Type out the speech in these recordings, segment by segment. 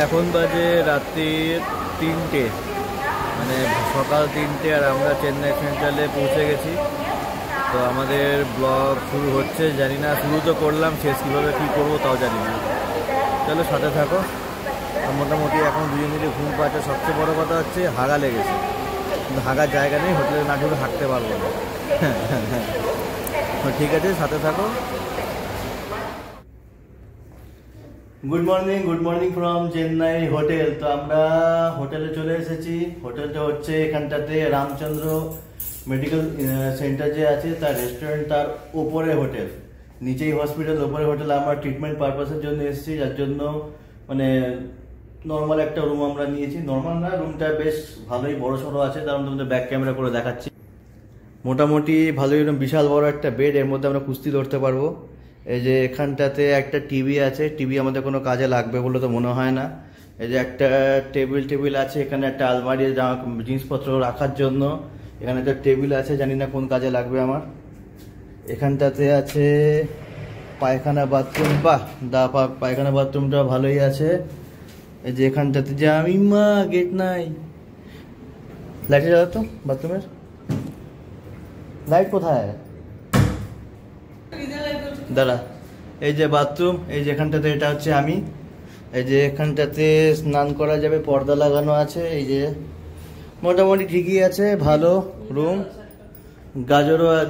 এখন বাজে রাত্রির 3টে, মানে সকাল 3টে, আর আমরা চেন্নাই সেন্ট্রালে পৌঁছে গেছি। তো আমাদের ব্লগ শুরু হচ্ছে, জানি না শুরু তো করলাম, শেষ কীভাবে কী করবো তাও জানি না। চলো সাথে থাকো। মোটামুটি এখন দুজন মিলে ঘুম পাচ্ছে। সবচেয়ে বড় কথা হচ্ছে হাগা লেগেছে, কিন্তু হাগার জায়গা নেই, হোটেলে না ঢুকে হাঁটতে পারবো না। ঠিক আছে, সাথে থাকো। Good morning from Chennai hotel. তো আমরা হোটেলে চলে এসেছি। হোটেলটা হচ্ছে এখানটাতে রামচন্দ্র মেডিকেল সেন্টার যে আছে তার রেস্টুরেন্ট, তার ওপরে হোটেল, নিচেই হসপিটাল, ওপরে হোটেল। আমরা ট্রিটমেন্ট পারপাসের জন্য এসেছি, যার জন্য মানে নর্মাল একটা রুম আমরা নিয়েছি। নর্মাল না, রুমটা বেশ ভালোই বড় সড়ো আছে, তার মধ্যে তোমাদের ব্যাক ক্যামেরা করে দেখাচ্ছি। মোটামুটি ভালোই, এরকম বিশাল বড় একটা বেড, এর মধ্যে আমরা কুস্তি ধরতে পারবো। এই যে এখানটাতে একটা টিভি আছে, টিভি আমাদের কোনো কাজে লাগবে বলে তো মনে হয় না। এই যে একটা টেবিল আছে, এখানে একটা আলমারি জিনিসপত্র রাখার জন্য। এখানে একটা টেবিল আছে, জানি না কোন কাজে লাগবে আমার। এখানটাতে আছে পায়খানা বাথরুম, পায়খানা বাথরুমটা ভালোই আছে। এই যে এখানটাতে যে আমি মা গেট নাই, লাইটে জ্বালাতো বাথরুমের লাইট কোথায় দাঁড়া। এই যে বাথরুম, এই যে এখানটাতে এটা হচ্ছে আমি। এই যে এখানটাতে স্নান করা যাবে, পর্দা লাগানো আছে। এই যে মোটামুটি ঠিকই আছে, ভালো রুম।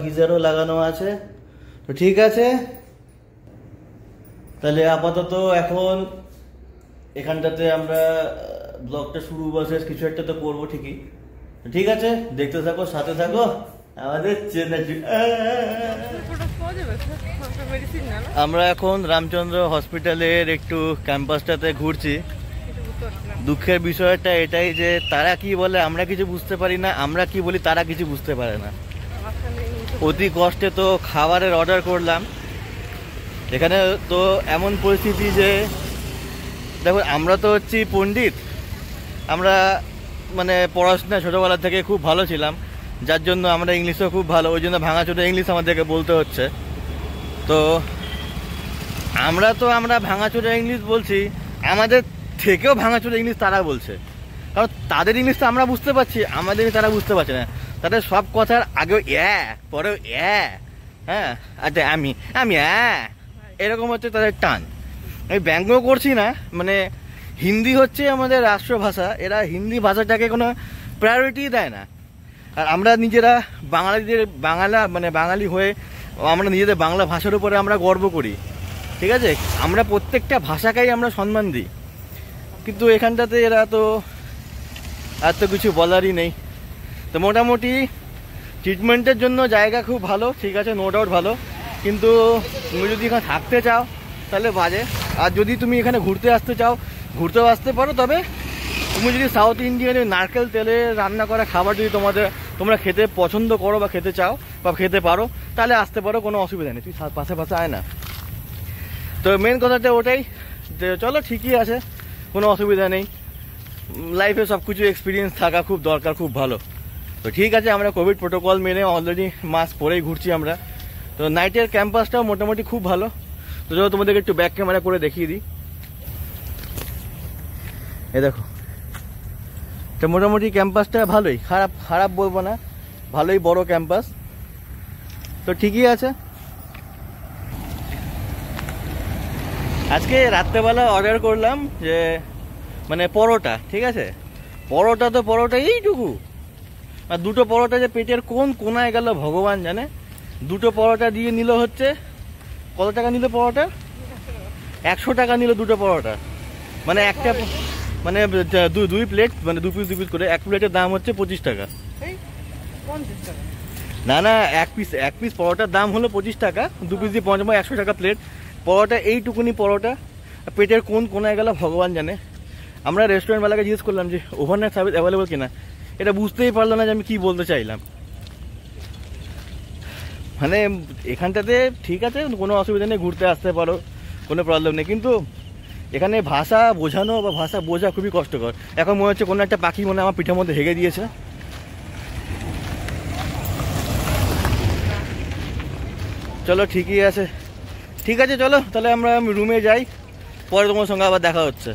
গিজারও লাগানো আছে, তো ঠিক আছে। তাহলে আপাতত এখন এখানটাতে আমরা ব্লগটা শুরু বা শেষ কিছু একটা তো করবো ঠিকই। ঠিক আছে, দেখতে থাকো, সাথে থাকো। আমাদের আমরা এখন রামচন্দ্র হসপিটালের একটু ক্যাম্পাসটাতে ঘুরছি। দুঃখের বিষয়টা এটাই যে তারা কি বলে আমরা কিছু বুঝতে পারি না, আমরা কি বলি তারা কিছু বুঝতে পারে না। অতি কষ্টে তো খাবারের অর্ডার করলাম। এখানে তো এমন পরিস্থিতি যে দেখো, আমরা তো হচ্ছি পণ্ডিত, আমরা মানে পড়াশোনা ছোটোবেলা থেকে খুব ভালো ছিলাম, যার জন্য আমরা ইংলিশও খুব ভালো, ওই জন্য ভাঙাচোরা ইংলিশ আমাদেরকে বলতে হচ্ছে। তো আমরা ভাঙাচোরা ইংলিশ বলছি, আমাদের থেকেও ভাঙাচোরা ইংলিশ তারা বলছে, কারণ তাদের ইংলিশটা আমরা বুঝতে পারছি, আমাদের তারা বুঝতে পারছে না। তাদের সব কথার আগেও পরেও হ্যাঁ, আচ্ছা আমি এরকম হচ্ছে তাদের টান। আমি ব্যঙ্গ করছি না, মানে হিন্দি হচ্ছে আমাদের রাষ্ট্রভাষা, এরা হিন্দি ভাষাটাকে কোনো প্রায়োরিটি দেয় না। আর আমরা নিজেরা বাঙালি হয়ে আমরা নিজেদের বাংলা ভাষার উপরে আমরা গর্ব করি, ঠিক আছে। আমরা প্রত্যেকটা ভাষাকেই আমরা সম্মান দিই, কিন্তু এখানটাতে এরা তো আর তো কিছু বলারই নেই। তো মোটামুটি ট্রিটমেন্টের জন্য জায়গা খুব ভালো, ঠিক আছে, নো ডাউট ভালো, কিন্তু তুমি যদি এখানে থাকতে চাও তাহলে বাজে। আর যদি তুমি এখানে ঘুরতে আসতে চাও, ঘুরতেও আসতে পারো, তবে তুমি যদি সাউথ ইন্ডিয়ানের নারকেল তেলে রান্না করা খাবার যদি তোমরা খেতে পছন্দ করো বা খেতে চাও বা খেতে পারো, তাহলে আসতে পারো, কোনো অসুবিধা নেই। তুই পাশে আয় না। তো মেন কথাটা ওটাই যে চলো ঠিকই আছে, কোনো অসুবিধা নেই। লাইফে সব কিছু এক্সপিরিয়েন্স থাকা খুব দরকার, খুব ভালো। তো ঠিক আছে, আমরা কোভিড প্রোটোকল মেনে অলরেডি মাস্ক পরেই ঘুরছি আমরা। তো নাইটের ক্যাম্পাসটাও মোটামুটি খুব ভালো। তো চলো তোমাদেরকে একটু ব্যাক ক্যামেরা করে দেখিয়ে দিই। এ দেখো, তো মোটামুটি ক্যাম্পাসটা ভালোই, খারাপ বলবো না, ভালোই বড় ক্যাম্পাস। তো ঠিকই আছে। আজকে রাত্রেবেলা অর্ডার করলাম যে মানে পরোটা, ঠিক আছে, পরোটা এইটুকু, আর দুটো পরোটা যে পেটের কোন কোনায় গেল ভগবান জানে। দুটো পরোটা দিয়ে নিল হচ্ছে কত টাকা নিল পরোটা? 100 টাকা নিল দুটো পরোটা, মানে একটা মানে 2 প্লেট, মানে 2 পিস করে। এক প্লেটের দাম হচ্ছে 25 টাকা। না, এক পিস পরোটার দাম হলো 25 টাকা, 2 পিস দিয়ে 100 টাকা প্লেট পরোটা। এইটুকুনি পরোটা, পেটের কোন কোনায় গেল ভগবান জানে। আমরা রেস্টুরেন্টওয়ালাকে জিজ্ঞেস করলাম যে ওভারনাইট সার্ভিস অ্যাভেলেবল কিনা, এটা বুঝতেই পারলো না যে আমি কি বলতে চাইলাম। মানে এখানটাতে ঠিক আছে, কোনো অসুবিধা নেই, ঘুরতে আসতে পারো, কোনো প্রবলেম নেই, কিন্তু এখানে ভাষা বোঝানো বা ভাষা বোঝা খুবই কষ্টকর। এখন মনে হচ্ছে কোনো একটা পাখি মনে আমার পিঠের মধ্যে হেগে দিয়েছে। চলো ঠিকই আছে, ঠিক আছে, চলো তাহলে আমরা রুমে যাই, পরে তোমার সঙ্গে আবার দেখা হচ্ছে।